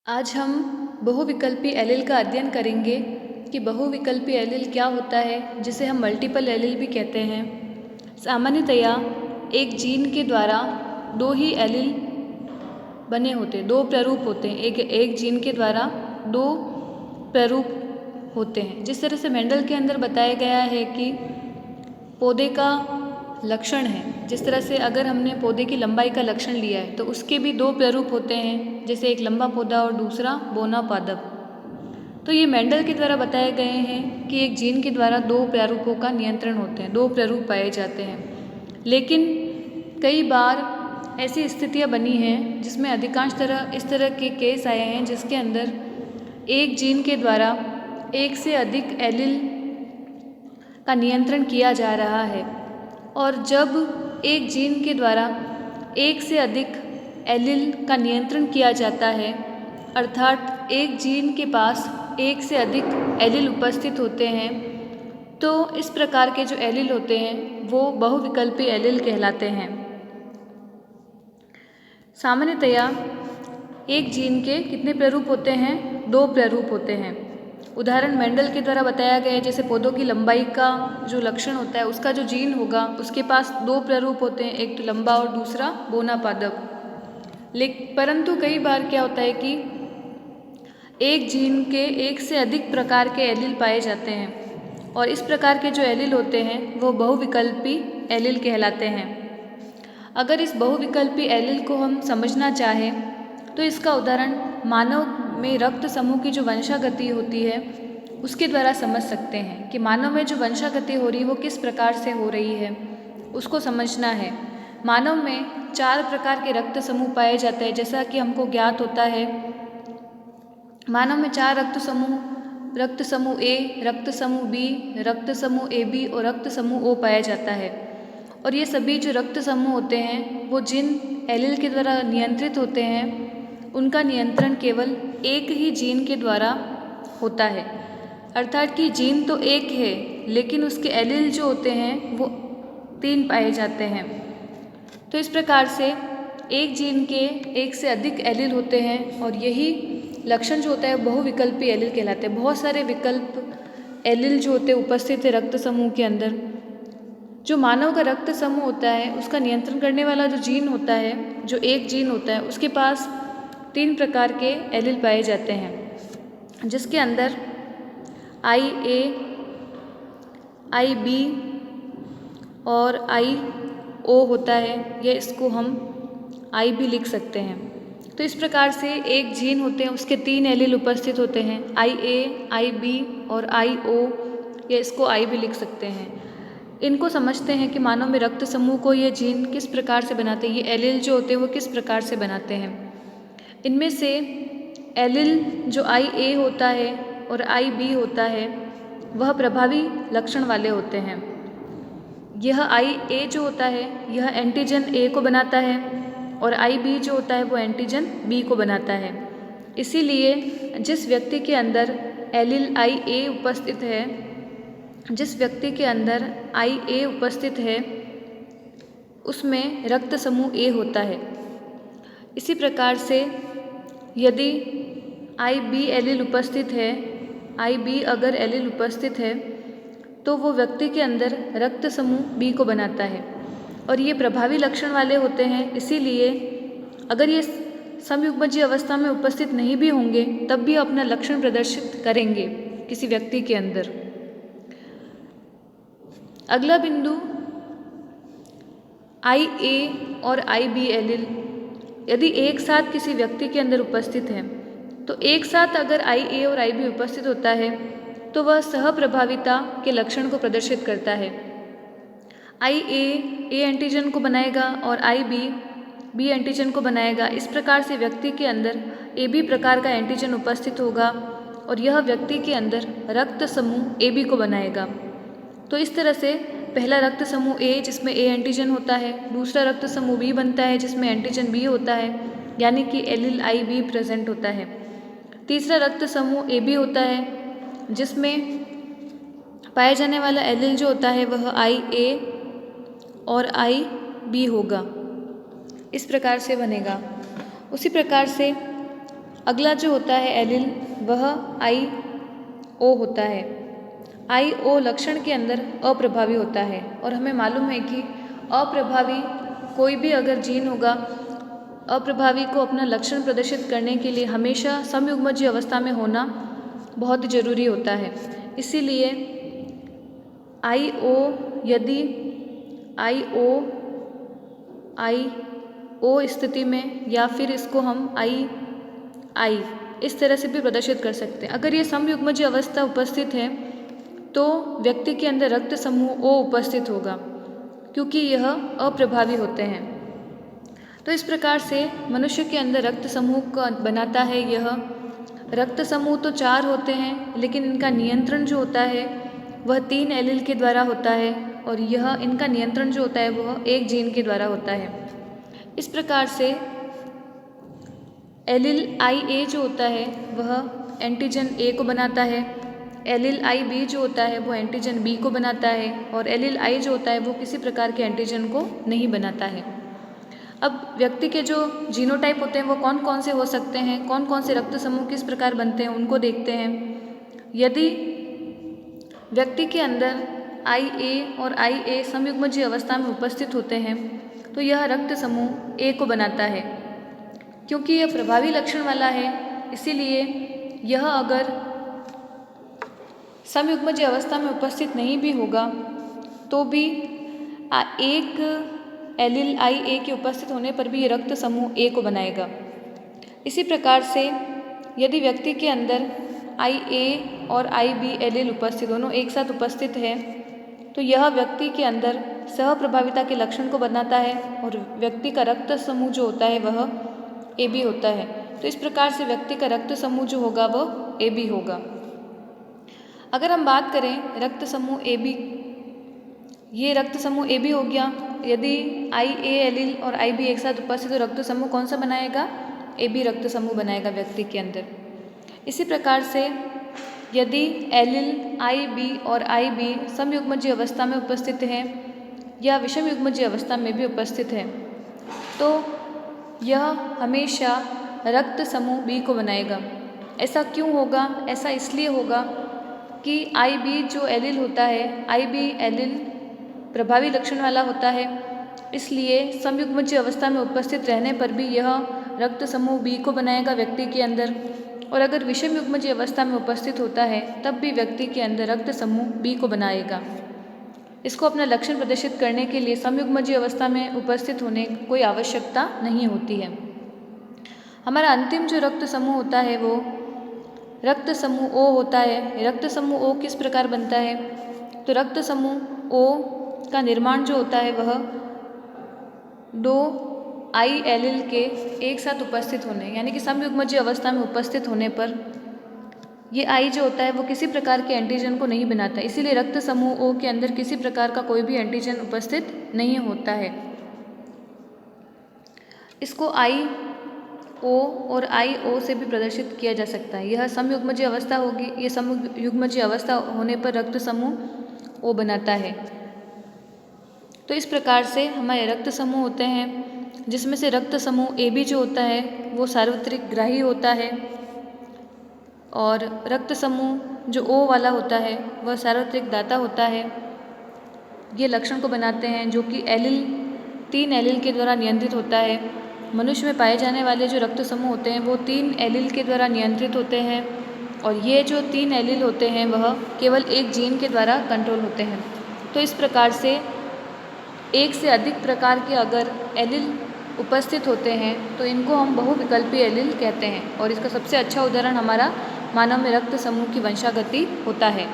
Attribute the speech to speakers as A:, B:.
A: आज हम बहुविकल्पी एलील का अध्ययन करेंगे कि बहुविकल्पी एलील क्या होता है, जिसे हम मल्टीपल एलील भी कहते हैं। सामान्यतया एक जीन के द्वारा दो ही एलील बने होते हैं, दो प्रारूप होते हैं। एक जीन के द्वारा दो प्रारूप होते हैं। जिस तरह से मेंडल के अंदर बताया गया है कि पौधे का लक्षण है, जिस तरह से अगर हमने पौधे की लंबाई का लक्षण लिया है तो उसके भी दो प्रारूप होते हैं, जैसे एक लंबा पौधा और दूसरा बौना पादप। तो ये मेंडल के द्वारा बताए गए हैं कि एक जीन के द्वारा दो प्रारूपों का नियंत्रण होते हैं, दो प्रारूप पाए जाते हैं। लेकिन कई बार ऐसी स्थितियां बनी हैं जिसमें अधिकांश इस तरह के केस आए हैं जिसके अंदर एक जीन के द्वारा एक से अधिक एलील का नियंत्रण किया जा रहा है। और जब एक जीन के द्वारा एक से अधिक एलील का नियंत्रण किया जाता है, अर्थात एक जीन के पास एक से अधिक एलील उपस्थित होते हैं, तो इस प्रकार के जो एलील होते हैं वो बहुविकल्पी एलील कहलाते हैं। सामान्यतया एक जीन के कितने प्रारूप होते हैं? दो प्रारूप होते हैं। उदाहरण मेंडल के द्वारा बताया गया है, जैसे पौधों की लंबाई का जो लक्षण होता है उसका जो जीन होगा उसके पास दो प्रारूप होते हैं, एक तो लंबा और दूसरा बौना पादप। परंतु कई बार क्या होता है कि एक जीन के एक से अधिक प्रकार के एलील पाए जाते हैं और इस प्रकार के जो एलील होते हैं वो बहुविकल्पी एलील कहलाते हैं। अगर इस बहुविकल्पी एलील को हम समझना चाहें तो इसका उदाहरण मानव में रक्त समूह की जो वंशागति होती है उसके द्वारा समझ सकते हैं कि मानव में जो वंशागति हो रही है वो किस प्रकार से हो रही है, उसको समझना है। मानव में 4 प्रकार के रक्त समूह पाए जाते हैं, जैसा कि हमको ज्ञात होता है। मानव में 4 रक्त समूह ए, रक्त समूह बी, रक्त समूह ए बी और रक्त समूह ओ पाया जाता है। और ये सभी जो रक्त समूह होते हैं वो जिन एलील के द्वारा नियंत्रित होते हैं उनका नियंत्रण केवल एक ही जीन के द्वारा होता है। अर्थात कि जीन तो एक है लेकिन उसके एलील जो होते हैं वो 3 पाए जाते हैं। तो इस प्रकार से एक जीन के एक से अधिक एलील होते हैं और यही लक्षण जो होता है बहुविकल्पी एलील कहलाते हैं। बहुत सारे विकल्प एलील जो होते हैं उपस्थित है रक्त समूह के अंदर। जो मानव का रक्त समूह होता है उसका नियंत्रण करने वाला जो जीन होता है, जो एक जीन होता है, उसके पास 3 प्रकार के एलील पाए जाते हैं, जिसके अंदर IA, IB और IO होता है, या इसको हम I भी लिख सकते हैं। तो इस प्रकार से एक जीन होते हैं उसके 3 एलील उपस्थित होते हैं, IA, IB और IO, या इसको I भी लिख सकते हैं। इनको समझते हैं कि मानव में रक्त समूह को ये जीन किस प्रकार से बनाते हैं, ये एलील जो होते हैं वो किस प्रकार से बनाते हैं। इनमें से एलील जो IA होता है और IB होता है वह प्रभावी लक्षण वाले होते हैं। यह IA जो होता है यह एंटीजन A को बनाता है और IB जो होता है वो एंटीजन B को बनाता है। इसीलिए जिस व्यक्ति के अंदर एलील IA उपस्थित है, जिस व्यक्ति के अंदर IA उपस्थित है उसमें रक्त समूह A होता है। इसी प्रकार से यदि IB एलील उपस्थित है, IB अगर एलील उपस्थित है तो वो व्यक्ति के अंदर रक्त समूह B को बनाता है और ये प्रभावी लक्षण वाले होते हैं। इसीलिए अगर ये समयुग्मजीय अवस्था में उपस्थित नहीं भी होंगे तब भी अपना लक्षण प्रदर्शित करेंगे किसी व्यक्ति के अंदर। अगला बिंदु IA और IB एलील यदि एक साथ किसी व्यक्ति के अंदर उपस्थित है तो एक साथ अगर IA और IB उपस्थित होता है तो वह सहप्रभाविता के लक्षण को प्रदर्शित करता है। IA A एंटीजन को बनाएगा और IB B एंटीजन को बनाएगा। इस प्रकार से व्यक्ति के अंदर AB प्रकार का एंटीजन उपस्थित होगा और यह व्यक्ति के अंदर रक्त समूह AB को बनाएगा। तो इस तरह से पहला रक्त समूह A जिसमें A एंटीजन होता है, दूसरा रक्त समूह B बनता है जिसमें एंटीजन B होता है, यानी कि एलील IB प्रेजेंट होता है। तीसरा रक्त समूह AB होता है जिसमें पाया जाने वाला एलील जो होता है वह IA और IB होगा। इस प्रकार से बनेगा। उसी प्रकार से अगला जो होता है एलील वह I-O होता है। I-O लक्षण के अंदर अप्रभावी होता है और हमें मालूम है कि अप्रभावी कोई भी अगर जीन होगा, अप्रभावी को अपना लक्षण प्रदर्शित करने के लिए हमेशा समयुग्मजीय अवस्था में होना बहुत ज़रूरी होता है। इसीलिए I-O यदि I-O स्थिति में या फिर इसको हम I इस तरह से भी प्रदर्शित कर सकते हैं। अगर ये समयुग्मजीय अवस्था उपस्थित है तो व्यक्ति के अंदर रक्त समूह O उपस्थित होगा क्योंकि यह अप्रभावी होते हैं। तो इस प्रकार से मनुष्य के अंदर रक्त समूह का बनाता है यह। रक्त समूह तो 4 होते हैं लेकिन इनका नियंत्रण जो होता है वह 3 एलील के द्वारा होता है और यह इनका नियंत्रण जो होता है वह एक जीन के द्वारा होता है। इस प्रकार से एलील IA जो होता है वह एंटीजन A को बनाता है, एलील IB जो होता है वो एंटीजन B को बनाता है और एलील I जो होता है वो किसी प्रकार के एंटीजन को नहीं बनाता है। अब व्यक्ति के जो जीनोटाइप होते हैं वो कौन कौन से हो सकते हैं, कौन कौन से रक्त समूह किस प्रकार बनते हैं उनको देखते हैं। यदि व्यक्ति के अंदर IA और IA समयुग्मजीय अवस्था में उपस्थित होते हैं तो यह रक्त समूह A को बनाता है। क्योंकि यह प्रभावी लक्षण वाला है इसीलिए यह अगर समयुग्मजीय अवस्था में उपस्थित नहीं भी होगा तो भी एक एलील IA के उपस्थित होने पर भी ये रक्त समूह A को बनाएगा। इसी प्रकार से यदि व्यक्ति के अंदर IA और IB एलील उपस्थित दोनों एक साथ उपस्थित है तो यह व्यक्ति के अंदर सहप्रभाविता के लक्षण को बनाता है और व्यक्ति का रक्त समूह जो होता है वह AB होता है। तो इस प्रकार से व्यक्ति का रक्त समूह जो होगा वह AB होगा। अगर हम बात करें रक्त समूह AB, ये रक्त समूह AB हो गया। यदि IA एलील और IB एक साथ उपस्थित तो रक्त समूह कौन सा बनाएगा? AB रक्त समूह बनाएगा व्यक्ति के अंदर। इसी प्रकार से यदि एलील IB और IB समयुग्मजीय अवस्था में उपस्थित हैं या विषम युग्मजीय अवस्था में भी उपस्थित है तो यह हमेशा रक्त समूह B को बनाएगा। ऐसा क्यों होगा? ऐसा इसलिए होगा कि IB जो एलील होता है, IB एलील प्रभावी लक्षण वाला होता है, इसलिए समयुग्मजीय अवस्था में उपस्थित रहने पर भी यह रक्त समूह B को बनाएगा व्यक्ति के अंदर। और अगर विषम युग्मजीय अवस्था में उपस्थित होता है तब भी व्यक्ति के अंदर रक्त समूह B को बनाएगा। इसको अपना लक्षण प्रदर्शित करने के लिए समयुग्मजीय अवस्था में उपस्थित होने की कोई आवश्यकता नहीं होती है। हमारा अंतिम जो रक्त समूह होता है वो रक्त समूह O होता है। रक्त समूह O किस प्रकार बनता है? तो रक्त समूह O का निर्माण जो होता है वह 2 I एलील के एक साथ उपस्थित होने यानी कि समयुग्मजीय अवस्था में उपस्थित होने पर ये I जो होता है वो किसी प्रकार के एंटीजन को नहीं बनाता, इसीलिए रक्त समूह O के अंदर किसी प्रकार का कोई भी एंटीजन उपस्थित नहीं होता है। इसको I-O और I-O से भी प्रदर्शित किया जा सकता है। यह समयुग्मजीय अवस्था होगी, ये समयुग्मजीय अवस्था होने पर रक्त समूह O बनाता है। तो इस प्रकार से हमारे रक्त समूह होते हैं जिसमें से रक्त समूह AB जो होता है वो सार्वत्रिक ग्राही होता है और रक्त समूह जो O वाला होता है वह सार्वत्रिक दाता होता है। ये लक्षण को बनाते हैं जो कि एलील 3 एलील के द्वारा नियंत्रित होता है। मनुष्य में पाए जाने वाले जो रक्त समूह होते हैं वो 3 एलील के द्वारा नियंत्रित होते हैं और ये जो 3 एलील होते हैं वह केवल एक जीन के द्वारा कंट्रोल होते हैं। तो इस प्रकार से एक से अधिक प्रकार के अगर एलील उपस्थित होते हैं तो इनको हम बहुविकल्पी एलील कहते हैं और इसका सबसे अच्छा उदाहरण हमारा मानव में रक्त समूह की वंशागति होता है।